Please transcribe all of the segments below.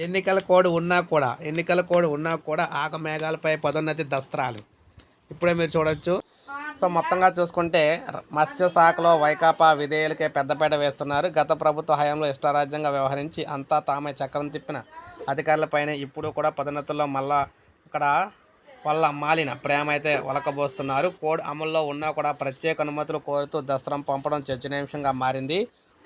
ఎన్నికల కోడ్ ఉన్నా కూడా ఆగమేఘాలపై పదోన్నతి దస్త్రాలు ఇప్పుడే మీరు చూడొచ్చు. సో మొత్తంగా చూసుకుంటే మత్స్య శాఖలో వైకాపా విధేయులకే పెద్దపీట వేస్తున్నారు. గత ప్రభుత్వ హయాంలో ఇష్టారాజ్యంగా వ్యవహరించి అంతా తామే చక్రం తిప్పిన అధికారులపైనే ఇప్పుడు కూడా పదోన్నతుల్లో మళ్ళా ఇక్కడ వల్ల మాలిన ప్రేమ అయితే ఒలకబోస్తున్నారు. కోడ్ అమల్లో ఉన్నా కూడా ప్రత్యేక అనుమతులు కోరుతూ దస్త్రం పంపడం చర్చనీయాంశంగా మారింది.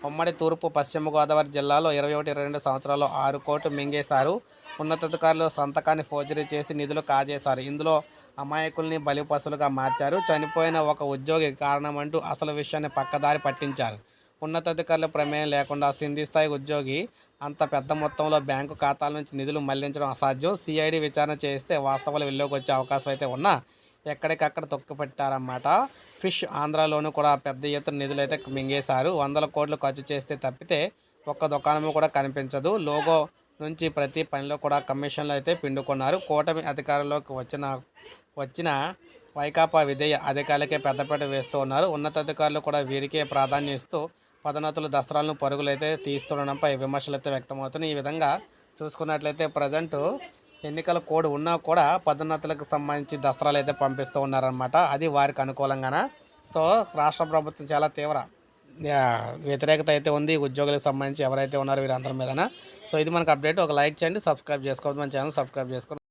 ఉమ్మడి తూర్పు పశ్చిమ గోదావరి జిల్లాలో 21-22 సంవత్సరాల్లో 6 కోట్లు మింగేశారు. ఉన్నతాధికారులు సంతకాన్ని ఫోర్జరీ చేసి నిధులు కాజేశారు. ఇందులో అమాయకుల్ని బలిపశులుగా మార్చారు. చనిపోయిన ఒక ఉద్యోగి కారణమంటూ అసలు విషయాన్ని పక్కదారి పట్టించారు. ఉన్నతాధికారుల ప్రమేయం లేకుండా సింధీ స్థాయి ఉద్యోగి అంత పెద్ద మొత్తంలో బ్యాంకు ఖాతాల నుంచి నిధులు మళ్లించడం అసాధ్యం. సిఐడి విచారణ చేస్తే వాస్తవాలు వెలుగులోకి వచ్చే అవకాశం అయితే ఉన్నా ఎక్కడికక్కడ తొక్కిపెట్టారన్నమాట. ఫిష్ ఆంధ్రాలోనూ కూడా పెద్ద ఎత్తున నిధులు అయితే మింగేశారు. 100 కోట్లు ఖర్చు చేస్తే తప్పితే ఒక్క దుకాణము కూడా కనిపించదు. లోగో నుంచి ప్రతి పనిలో కూడా కమిషన్లు అయితే పిండుకున్నారు. కూటమి అధికారంలోకి వచ్చిన వైకాపా విధేయ అధికారులకే పెద్దపీట వేస్తూ ఉన్నారు. ఉన్నతాధికారులు కూడా వీరికే ప్రాధాన్యం ఇస్తూ పదోన్నతులు దస్త్రాలను పరుగులైతే తీస్తుండడంపై విమర్శలైతే వ్యక్తమవుతున్నాయి. ఈ విధంగా చూసుకున్నట్లయితే ప్రజెంటు ఎన్నికల కోడ్ ఉన్నా కూడా పదోన్నతులకు సంబంధించి దస్త్రాలు అయితే పంపిస్తూ ఉన్నారనమాట. అది వారికి అనుకూలంగాన. సో రాష్ట్ర ప్రభుత్వం చాలా తీవ్ర వ్యతిరేకత అయితే ఉంది ఉద్యోగులకు సంబంధించి ఎవరైతే ఉన్నారో వీరందరి మీదన. సో ఇది మనకు అప్డేట్. ఒక లైక్ చేయండి, సబ్స్క్రైబ్ చేసుకోవద్దు, మన ఛానల్ సబ్స్క్రైబ్ చేసుకోండి.